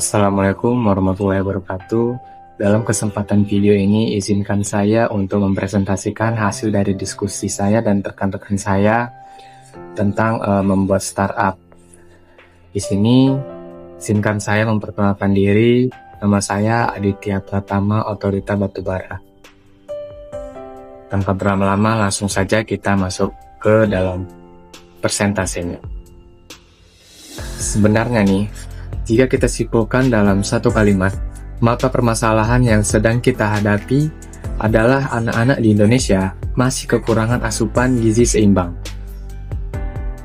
Assalamualaikum warahmatullahi wabarakatuh. Dalam kesempatan video ini, izinkan saya untuk mempresentasikan hasil dari diskusi saya dan rekan-rekan saya tentang membuat startup. Di sini, izinkan saya memperkenalkan diri. Nama saya Aditya Pratama, Otorita Batubara. Tanpa berlama-lama, langsung saja kita masuk ke dalam presentasinya. Sebenarnya nih, jika kita simpulkan dalam satu kalimat, maka permasalahan yang sedang kita hadapi adalah anak-anak di Indonesia masih kekurangan asupan gizi seimbang.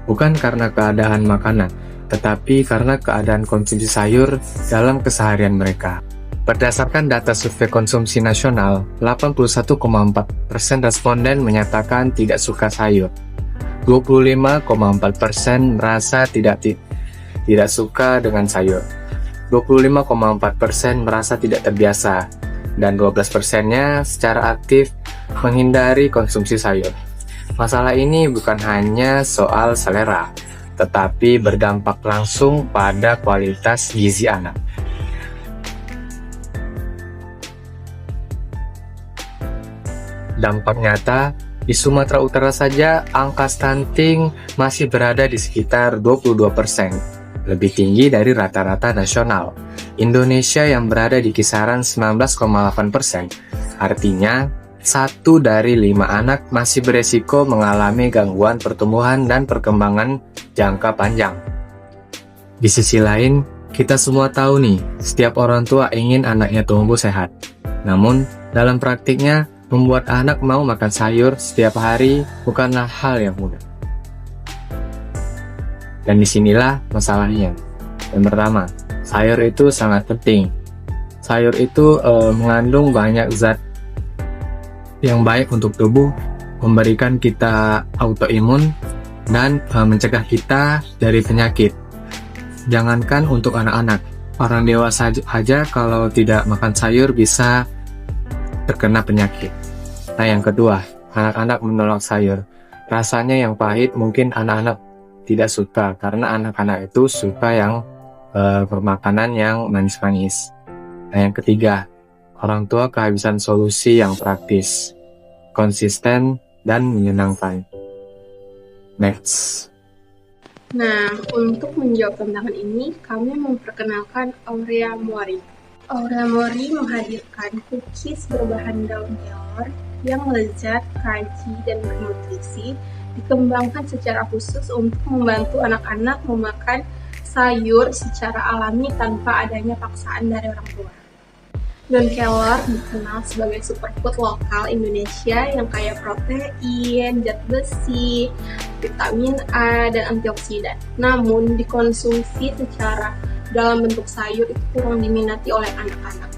Bukan karena keadaan makanan, tetapi karena keadaan konsumsi sayur dalam keseharian mereka. Berdasarkan data survei konsumsi nasional, 81,4% responden menyatakan tidak suka sayur. 25,4% merasa tidak suka dengan sayur. 25,4% merasa tidak terbiasa, dan 12%-nya secara aktif menghindari konsumsi sayur. Masalah ini bukan hanya soal selera, tetapi berdampak langsung pada kualitas gizi anak. Dampak nyata, di Sumatera Utara saja angka stunting masih berada di sekitar 22%. Lebih tinggi dari rata-rata nasional. Indonesia yang berada di kisaran 19,8%. Artinya, 1 dari 5 anak masih beresiko mengalami gangguan pertumbuhan dan perkembangan jangka panjang. Di sisi lain, kita semua tahu nih, setiap orang tua ingin anaknya tumbuh sehat. Namun, dalam praktiknya, membuat anak mau makan sayur setiap hari bukanlah hal yang mudah. Dan disinilah masalahnya. Yang pertama, sayur itu sangat penting. Sayur itu mengandung banyak zat yang baik untuk tubuh, memberikan kita autoimun, dan mencegah kita dari penyakit. Jangankan untuk anak-anak, orang dewasa aja kalau tidak makan sayur bisa terkena penyakit. Nah, yang kedua, anak-anak menolak sayur. Rasanya yang pahit mungkin anak-anak tidak suka, karena anak-anak itu suka yang bermakanan yang manis-manis. Nah, yang ketiga, orang tua kehabisan solusi yang praktis, konsisten, dan menyenangkan. Next. Nah, untuk menjawab tantangan ini, kami memperkenalkan Aurea Mori. Aurea Mori menghadirkan cookies berbahan daun kelor yang lezat, crunchy, dan bernutrisi, dikembangkan secara khusus untuk membantu anak-anak memakan sayur secara alami tanpa adanya paksaan dari orang tua. Daun kelor dikenal sebagai superfood lokal Indonesia yang kaya protein, zat besi, vitamin A, dan antioksidan. Namun, dikonsumsi secara dalam bentuk sayur itu kurang diminati oleh anak-anak.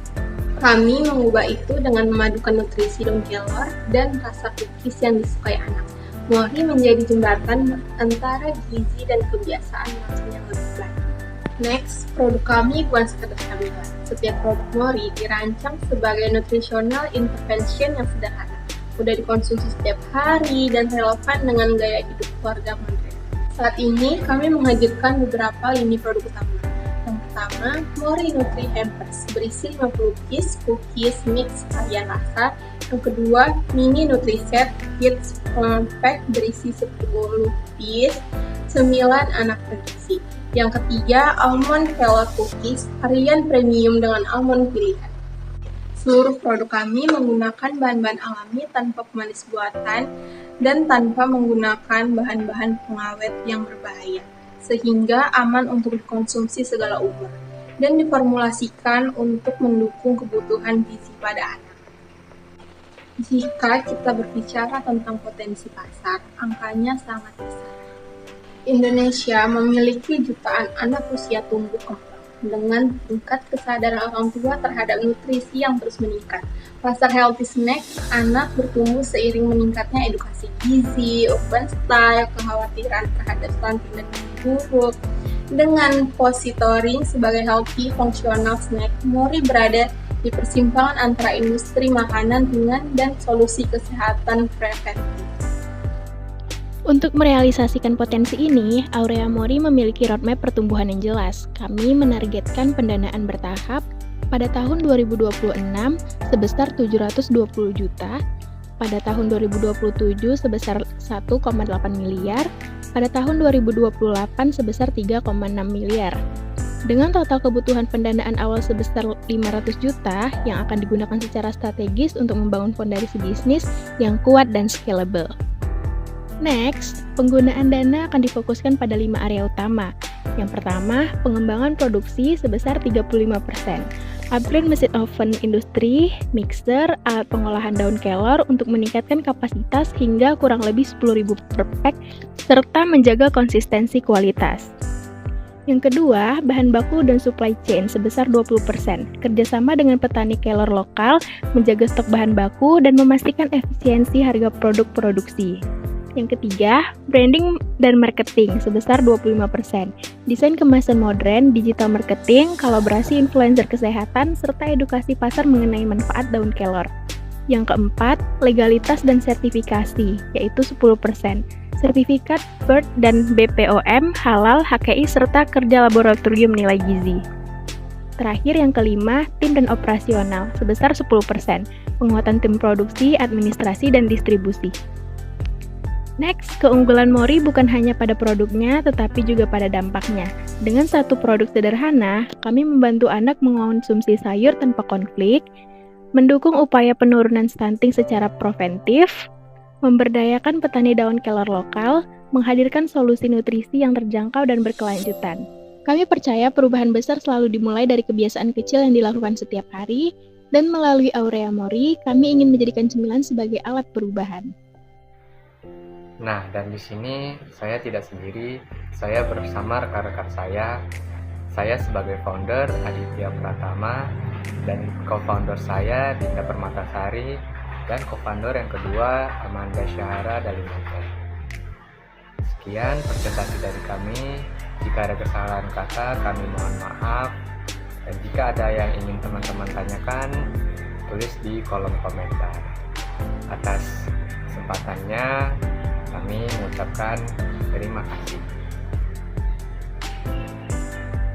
Kami mengubah itu dengan memadukan nutrisi daun kelor dan rasa cookies yang disukai anak. Mori menjadi jembatan antara gizi dan kebiasaan makan yang lebih baik. Next, produk kami bukan sekedar camilan. Setiap produk Mori dirancang sebagai nutritional intervention yang sederhana, mudah dikonsumsi setiap hari, dan relevan dengan gaya hidup keluarga modern. Saat ini, kami menghadirkan beberapa lini produk utama. Yang pertama, Mori Nutri Hampers berisi 50 piece cookies mix varian rasa. Yang kedua, Mini Nutri Set Kids Pack berisi 10 piece, 9 anak bergizi. Yang ketiga, Almond Kelor Cookies varian premium dengan almond pilihan. Seluruh produk kami menggunakan bahan-bahan alami tanpa pemanis buatan dan tanpa menggunakan bahan-bahan pengawet yang berbahaya, sehingga aman untuk dikonsumsi segala umur, dan diformulasikan untuk mendukung kebutuhan gizi pada anak. Jika kita berbicara tentang potensi pasar, angkanya sangat besar. Indonesia memiliki jutaan anak usia tumbuh kembang dengan tingkat kesadaran orang tua terhadap nutrisi yang terus meningkat. Pasar healthy snack anak bertumbuh seiring meningkatnya edukasi gizi, urban style, kekhawatiran terhadap stunting dan gizi buruk. Dengan positoring sebagai healthy functional snack, Mori berada di persimpangan antara industri makanan ringan dan solusi kesehatan preventif. Untuk merealisasikan potensi ini, Aurea Mori memiliki roadmap pertumbuhan yang jelas. Kami menargetkan pendanaan bertahap pada tahun 2026 sebesar 720 juta, pada tahun 2027 sebesar 1,8 miliar, pada tahun 2028 sebesar 3,6 miliar. Dengan total kebutuhan pendanaan awal sebesar 500 juta yang akan digunakan secara strategis untuk membangun fondasi bisnis yang kuat dan scalable. Next, penggunaan dana akan difokuskan pada 5 area utama. Yang pertama, pengembangan produksi sebesar 35%. Upgrade mesin oven industri, mixer, alat pengolahan daun kelor untuk meningkatkan kapasitas hingga kurang lebih 10.000 per pack, serta menjaga konsistensi kualitas. Yang kedua, bahan baku dan supply chain sebesar 20%. Kerjasama dengan petani kelor lokal, menjaga stok bahan baku, dan memastikan efisiensi harga produk produksi. Yang ketiga, branding dan marketing sebesar 25%. Desain kemasan modern, digital marketing, kolaborasi influencer kesehatan, serta edukasi pasar mengenai manfaat daun kelor. Yang keempat, legalitas dan sertifikasi, yaitu 10%. Sertifikat BIRD dan BPOM, halal, HKI, serta kerja laboratorium nilai gizi. Terakhir yang kelima, tim dan operasional sebesar 10%. Penguatan tim produksi, administrasi, dan distribusi. Next, keunggulan Mori bukan hanya pada produknya, tetapi juga pada dampaknya. Dengan satu produk sederhana, kami membantu anak mengonsumsi sayur tanpa konflik, mendukung upaya penurunan stunting secara preventif, memberdayakan petani daun kelor lokal, menghadirkan solusi nutrisi yang terjangkau dan berkelanjutan. Kami percaya perubahan besar selalu dimulai dari kebiasaan kecil yang dilakukan setiap hari, dan melalui Aurea Mori, kami ingin menjadikan cemilan sebagai alat perubahan. Nah, dan di sini saya tidak sendiri, saya bersama rekan-rekan saya. Saya sebagai founder Aditya Pratama dan co-founder saya Dinda Permatasari dan co-founder yang kedua Amanda Syahara Dalimanten. Sekian presentasi dari kami. Jika ada kesalahan kata, kami mohon maaf. Dan jika ada yang ingin teman-teman tanyakan, tulis di kolom komentar. Atas kesempatannya, kami mengucapkan terima kasih.